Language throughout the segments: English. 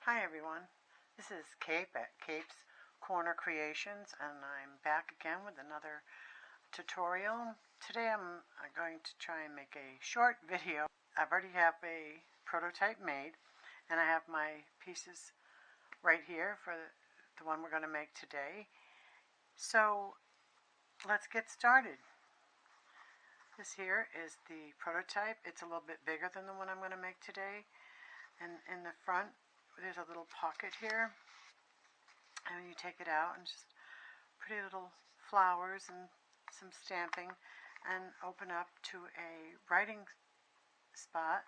Hi everyone, this is Cape at Cape's Corner Creations, and I'm back again with another tutorial. Today I'm going to try and make a short video. I've already have a prototype made, and I have my pieces right here for the one we're going to make today. So let's get started. This here is the prototype. It's a little bit bigger than the one I'm going to make today, and in the front there's a little pocket here, and when you take it out, and just pretty little flowers and some stamping, and open up to a writing spot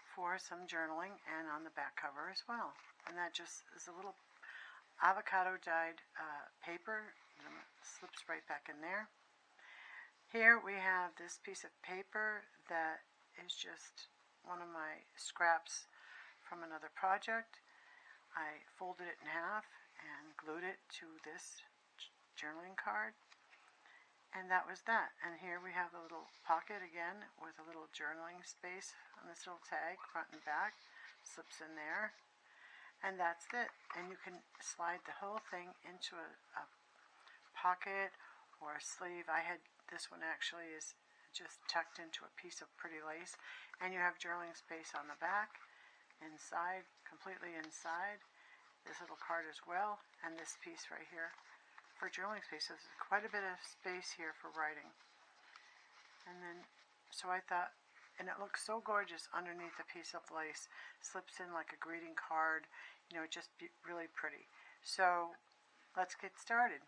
for some journaling, and on the back cover as well. And that just is a little avocado dyed paper, and it slips right back in there. Here we have this piece of paper that is just one of my scraps from another project. I folded it in half and glued it to this journaling card, and that was that. And here we have a little pocket again with a little journaling space on this little tag, front and back, slips in there, and that's it. And you can slide the whole thing into a pocket or a sleeve. I had this one actually is just tucked into a piece of pretty lace, and you have journaling space on the back, inside, completely inside, this little card as well, and this piece right here for journaling space. So there's quite a bit of space here for writing. And then, so I thought, and it looks so gorgeous underneath a piece of lace, slips in like a greeting card, you know, just really pretty. So let's get started.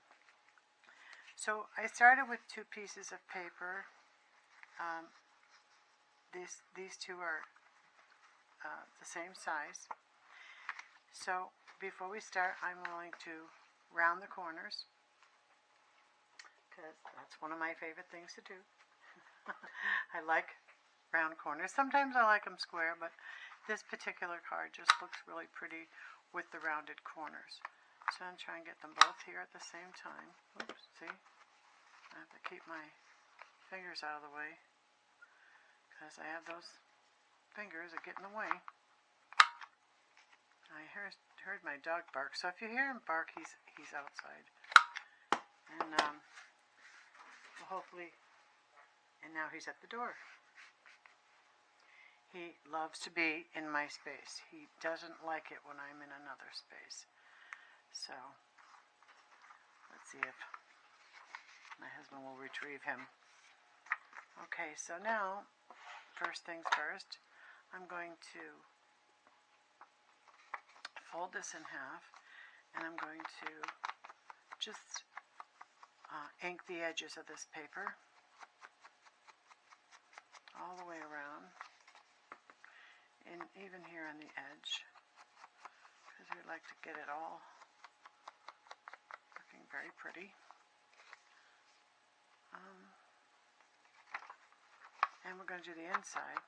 So I started with two pieces of paper. These two are the same size. So before we start, I'm going to round the corners, because that's one of my favorite things to do. I like round corners. Sometimes I like them square, but this particular card just looks really pretty with the rounded corners. So I'm trying to get them both here at the same time. Oops, see? I have to keep my fingers out of the way, because I have those fingers that get in the way. I heard my dog bark, so if you hear him bark, he's outside. And well, hopefully, and now he's at the door. He loves to be in my space. He doesn't like it when I'm in another space. So let's see if my husband will retrieve him. Okay, so now, first things first, I'm going to fold this in half, and I'm going to just ink the edges of this paper all the way around, and even here on the edge, because we like to get it all looking very pretty. And we're going to do the inside.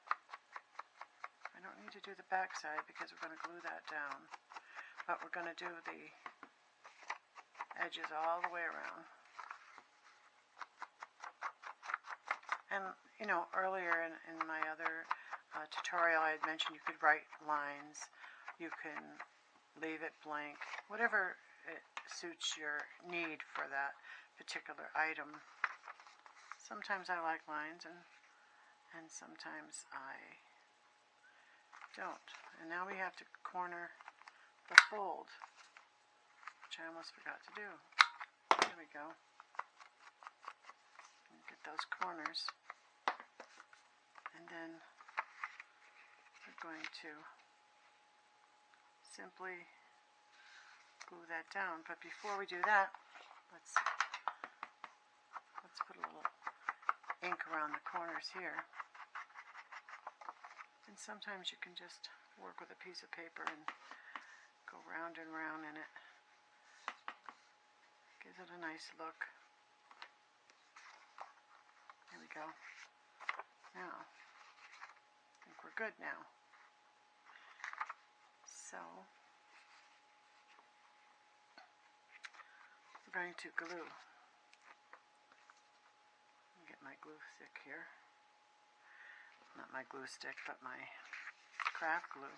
I don't need to do the back side because we're going to glue that down, but we're going to do the edges all the way around. And you know, earlier in my other tutorial, I had mentioned you could write lines, you can leave it blank, whatever it suits your need for that particular item. Sometimes I like lines, and sometimes I don't. And now we have to corner the fold, which I almost forgot to do. There we go. Get those corners, and then we're going to simply glue that down. But before we do that, let's put a little ink around the corners here. And sometimes you can just work with a piece of paper and go round and round in it. Gives it a nice look. There we go. Now, I think we're good now. So, we're going to glue. Get my glue stick here. Not my glue stick, but my craft glue.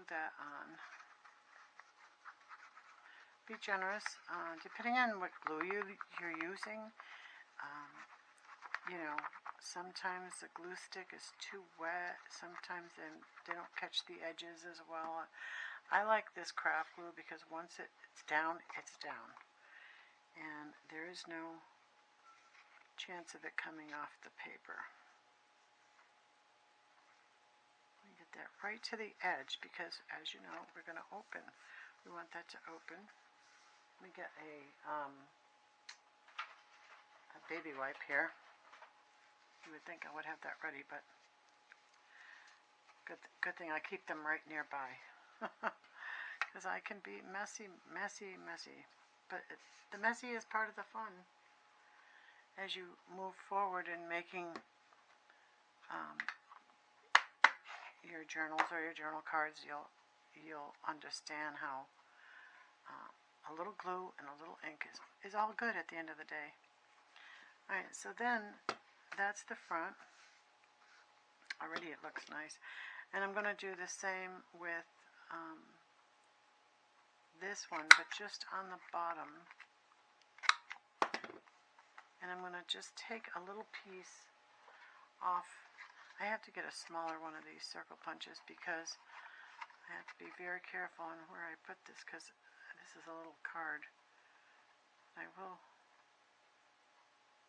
that on. Be generous, depending on what glue you're using. You know, sometimes the glue stick is too wet. Sometimes they don't catch the edges as well. I like this craft glue because once it's down, it's down. And there is no chance of it coming off the paper. We get that right to the edge because, as you know, we're going to open. We want that to open. Let me get a baby wipe here. You would think I would have that ready, but good thing I keep them right nearby. Because I can be messy. But the messy is part of the fun. As you move forward in making your journals or your journal cards, you'll understand how a little glue and a little ink is all good at the end of the day. Alright, so then that's the front. Already it looks nice. And I'm going to do the same with this one, but just on the bottom. And I'm going to just take a little piece off. I have to get a smaller one of these circle punches because I have to be very careful on where I put this because this is a little card. I will,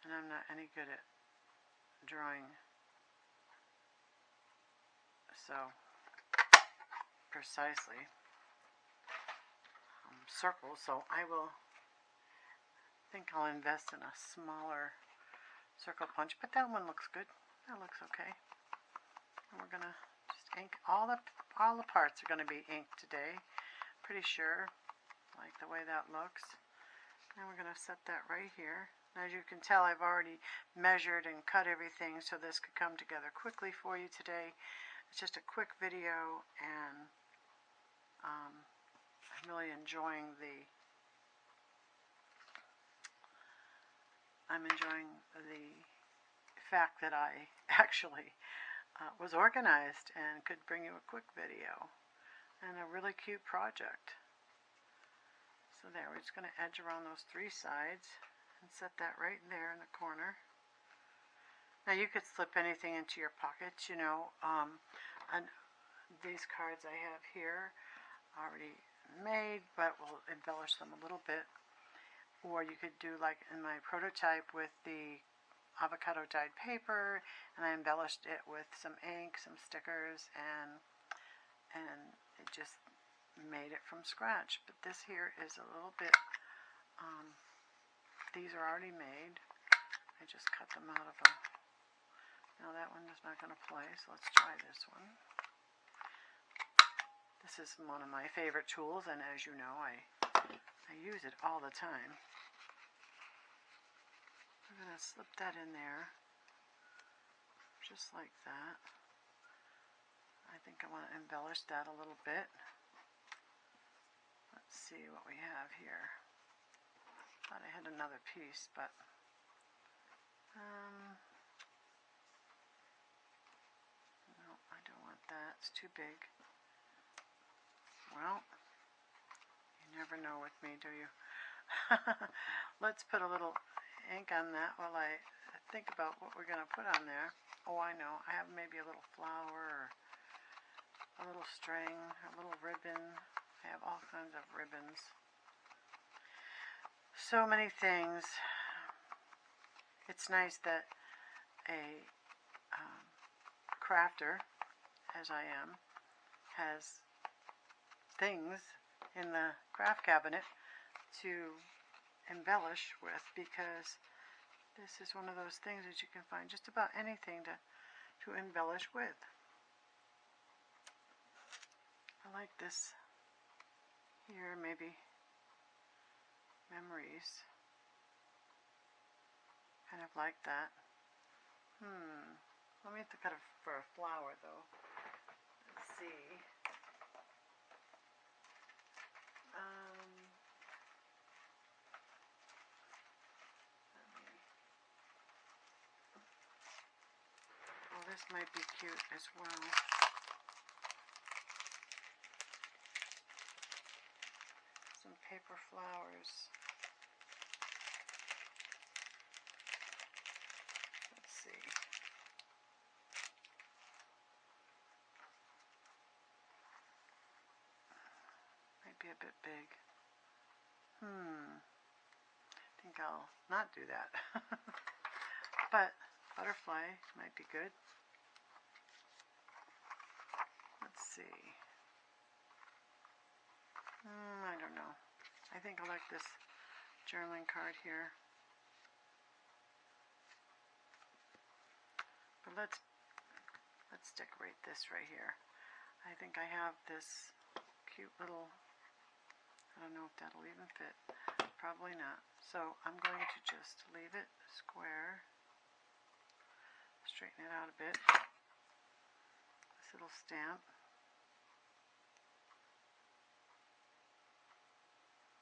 and I'm not any good at drawing so precisely circles, so I think I'll invest in a smaller circle punch, but that one looks good. That looks okay. And we're gonna just ink all the parts are gonna be inked today. Pretty sure. Like the way that looks. And we're gonna set that right here. As you can tell, I've already measured and cut everything so this could come together quickly for you today. It's just a quick video, and I'm really enjoying the fact that I actually was organized and could bring you a quick video and a really cute project. So there, we're just going to edge around those three sides and set that right there in the corner. Now you could slip anything into your pockets, you know. And these cards I have here already made, but we'll embellish them a little bit. Or you could do like in my prototype with the avocado dyed paper, and I embellished it with some ink, some stickers, and it just made it from scratch. But this here is a little bit, these are already made. I just cut them out of a, now that one is not going to play, so let's try this one. This is one of my favorite tools, and as you know, I use it all the time. I'm going to slip that in there, just like that. I think I want to embellish that a little bit. Let's see what we have here. Thought I had another piece, but no, I don't want that. It's too big. Well, you never know with me, do you? Let's put a little ink on that while I think about what we're going to put on there. Oh, I know. I have maybe a little flower, or a little string, a little ribbon. I have all kinds of ribbons. So many things. It's nice that a crafter, as I am, has things in the craft cabinet to embellish with, because this is one of those things that you can find just about anything to embellish with. I like this here, maybe memories. Kind of like that. Let me cut it for a flower though. Let's see. Well, this might be cute as well. paper flowers. Let's see. Might be a bit big. I think I'll not do that. But butterfly might be good. Let's see. I don't know. I think I like this journaling card here. But let's decorate this right here. I think I have this cute little, I don't know if that'll even fit. Probably not. So I'm going to just leave it square. Straighten it out a bit. This little stamp.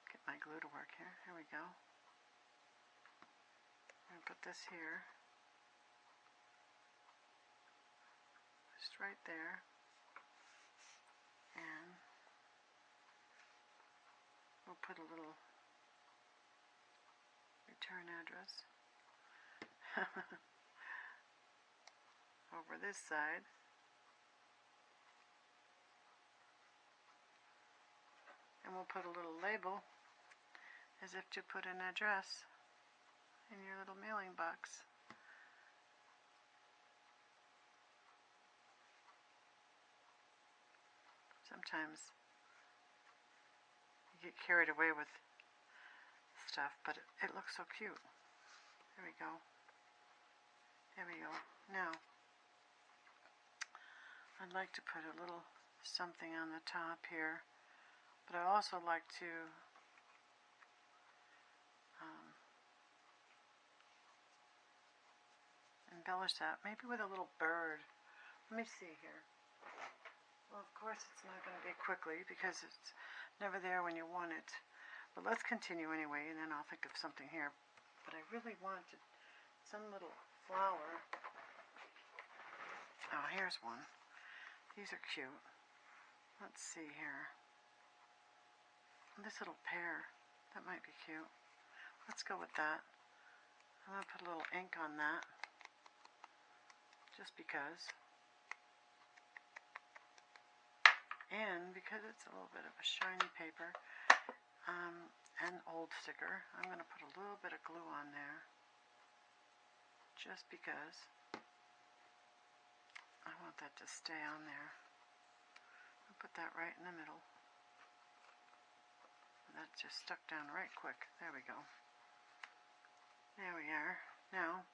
Get my glue to work here. Here we go. I'm going to put this here. Just right there. And we'll put a little return address over this side. And we'll put a little label as if to put an address in your little mailing box. Sometimes you get carried away with stuff, but it looks so cute. There we go. There we go. Now, I'd like to put a little something on the top here, but I also like to embellish that, maybe with a little bird. Let me see here. Well, of course it's not going to be quickly because it's never there when you want it. But let's continue anyway, and then I'll think of something here. But I really wanted some little flower. Oh, here's one. These are cute. Let's see here. This little pear, that might be cute. Let's go with that. I'm going to put a little ink on that, just because. And because it's a little bit of a shiny paper, and old sticker, I'm going to put a little bit of glue on there, just because I want that to stay on there. I'll put that right in the middle. That just stuck down right quick. There we go. There we are. Now,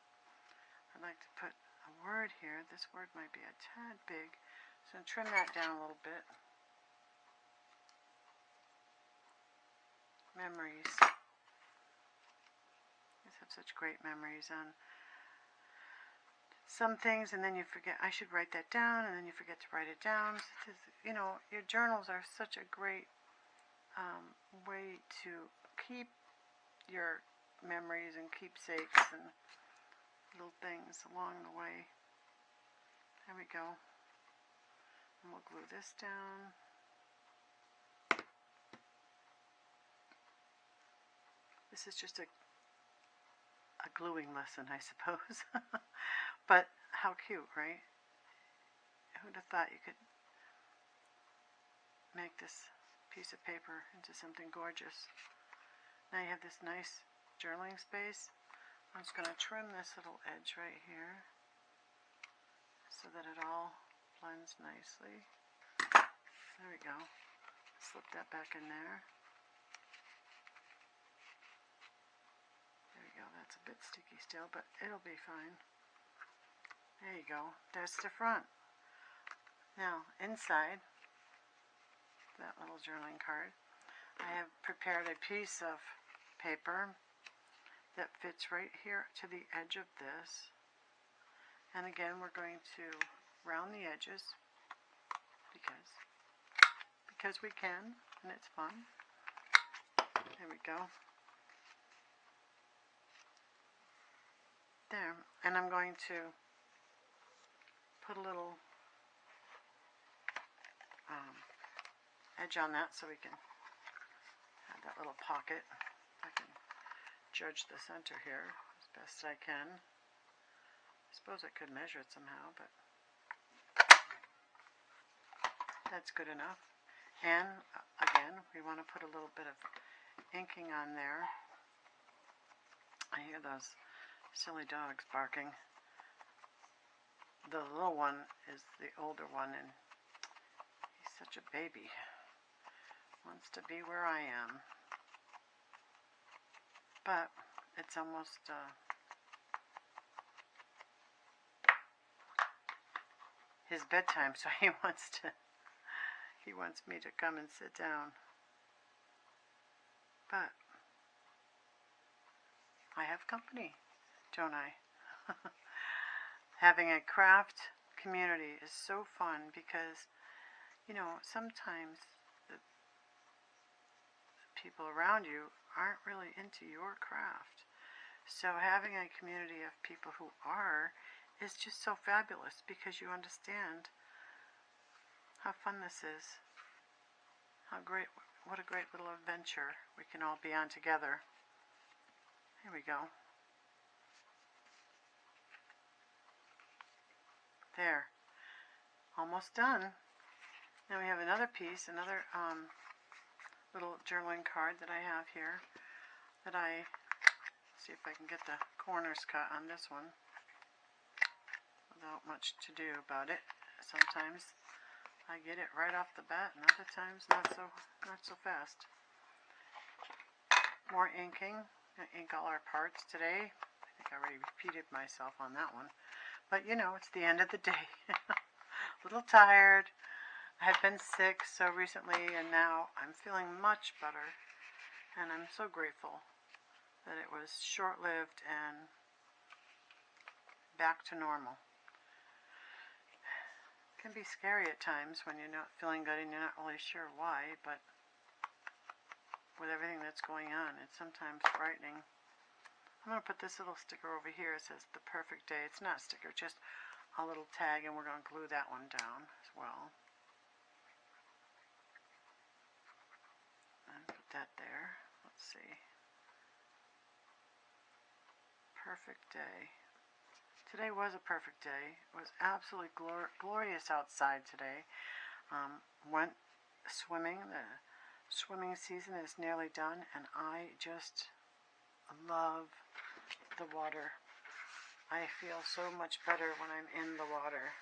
I'd like to put a word here. This word might be a tad big, so I'm trim that down a little bit. Memories. I just have such great memories on some things, and then you forget. I should write that down, and then you forget to write it down. You know, your journals are such a great way to keep your memories and keepsakes and little things along the way. There we go. And we'll glue this down. This is just a gluing lesson, I suppose. But how cute, right? Who'd have thought you could make this piece of paper into something gorgeous. Now you have this nice journaling space. I'm just going to trim this little edge right here so that it all blends nicely. There we go. Slip that back in there. There we go. That's a bit sticky still, but it'll be fine. There you go. That's the front. Now, inside that little journaling card, I have prepared a piece of paper that fits right here to the edge of this. And again, we're going to round the edges because we can, and it's fun. There we go. There. And I'm going to put a little edge on that so we can Have that little pocket. I can judge the center here as best I can. I suppose I could measure it somehow, but that's good enough. And again, we want to put a little bit of inking on there. I hear those silly dogs barking. The little one is the older one, and he's such a baby. Wants to be where I am. But it's almost his bedtime, so he wants me to come and sit down. But I have company, don't I? Having a craft community is so fun because, you know, sometimes the people around you aren't really into your craft. So having a community of people who are is just so fabulous because you understand how fun this is. What a great little adventure we can all be on together. Here we go. There. Almost done. Now we have another piece, another little journaling card that I have here that see if I can get the corners cut on this one without much to do about it. Sometimes I get it right off the bat, and other times not so fast. More inking. I ink all our parts today. I think I already repeated myself on that one. But you know, it's the end of the day. A little tired. I had been sick so recently, and now I'm feeling much better. And I'm so grateful that it was short-lived and back to normal. It can be scary at times when you're not feeling good and you're not really sure why, but with everything that's going on, it's sometimes frightening. I'm going to put this little sticker over here. It says the perfect day. It's not a sticker, just a little tag, and we're going to glue that one down as well. And put that there. Let's see. Perfect day. Today was a perfect day. It was absolutely glorious outside today. Went swimming. The swimming season is nearly done, and I just love the water. I feel so much better when I'm in the water.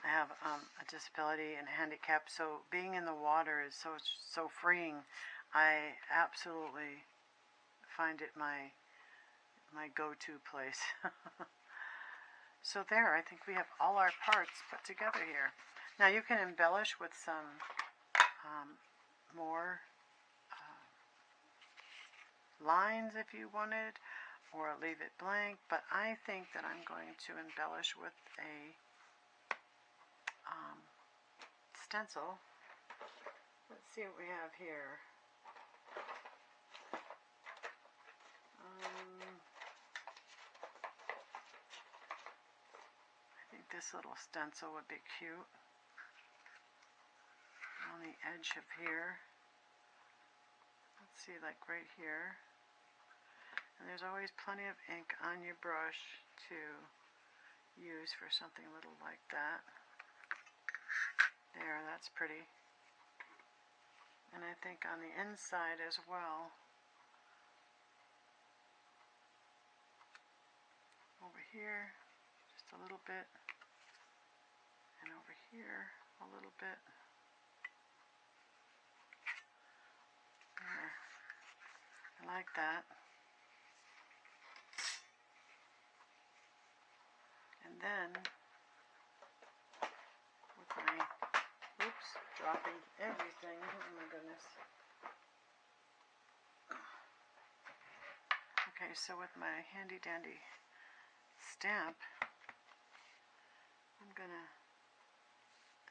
I have a disability and a handicap, so being in the water is so freeing. I absolutely find it my go-to place. So there, I think we have all our parts put together here. Now you can embellish with some more lines if you wanted, or leave it blank, but I think that I'm going to embellish with a stencil. Let's see what we have here. I think this little stencil would be cute on the edge of here. Let's see, like right here. And there's always plenty of ink on your brush to use for something little like that. There, that's pretty. And I think on the inside as well. Over here, just a little bit. And over here, a little bit. There. I like that. And then, with my, oops, dropping everything, oh my goodness. Okay, so with my handy dandy stamp, I'm gonna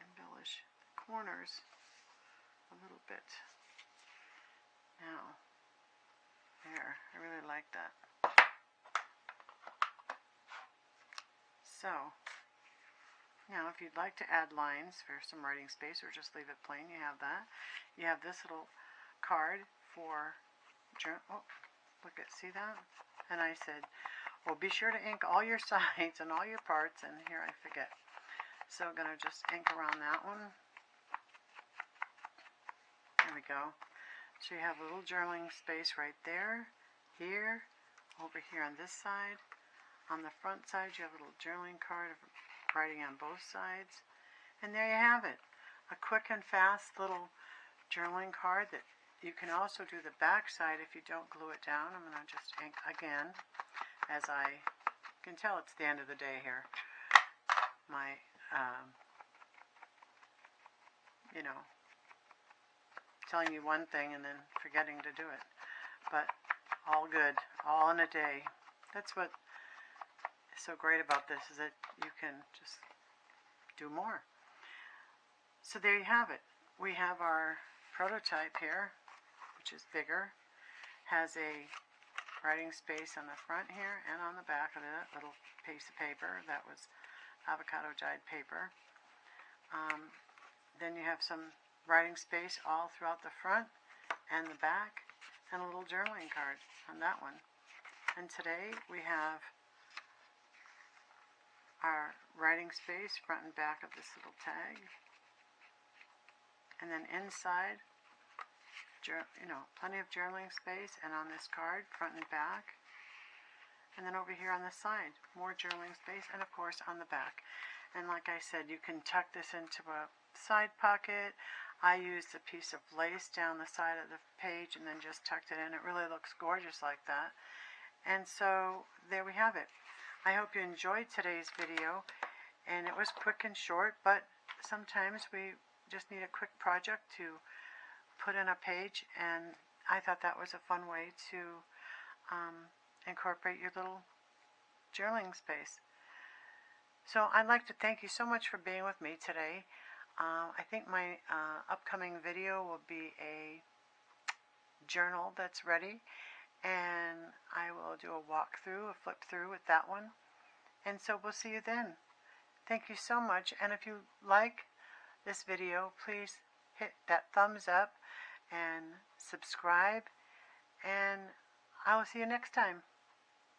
embellish the corners a little bit. Now, there, I really like that. So, Now, if you'd like to add lines for some writing space or just leave it plain, you have that. You have this little card for oh, look at, see that? And I said, well, be sure to ink all your sides and all your parts, and here I forget. So I'm going to just ink around that one. There we go. So you have a little journaling space right there, here, over here on this side. On the front side, you have a little journaling card of writing on both sides. And there you have it. A quick and fast little journaling card that you can also do the back side if you don't glue it down. I'm going to just ink again, as I can tell it's the end of the day here. My, you know, telling you one thing and then forgetting to do it. But all good, all in a day. That's what is so great about this, is that you can just do more. So there you have it. We have our prototype here, which is bigger, has a writing space on the front here and on the back of that little piece of paper. That was avocado dyed paper. Then you have some writing space all throughout the front and the back, and a little journaling card on that one. And today we have our writing space front and back of this little tag, and then inside, you know, plenty of journaling space, and on this card front and back, and then over here on the side more journaling space, and of course on the back. And like I said, you can tuck this into a side pocket. I used a piece of lace down the side of the page and then just tucked it in. It really looks gorgeous like that. And so there we have it. I hope you enjoyed today's video, and it was quick and short, but sometimes we just need a quick project to put in a page, and I thought that was a fun way to incorporate your little journaling space. So I'd like to thank you so much for being with me today. I think my upcoming video will be a journal that's ready, and I will do a walkthrough, a flip through with that one. And so we'll see you then. Thank you so much, and if you like this video, please hit that thumbs up and subscribe, and I will see you next time.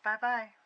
Bye bye.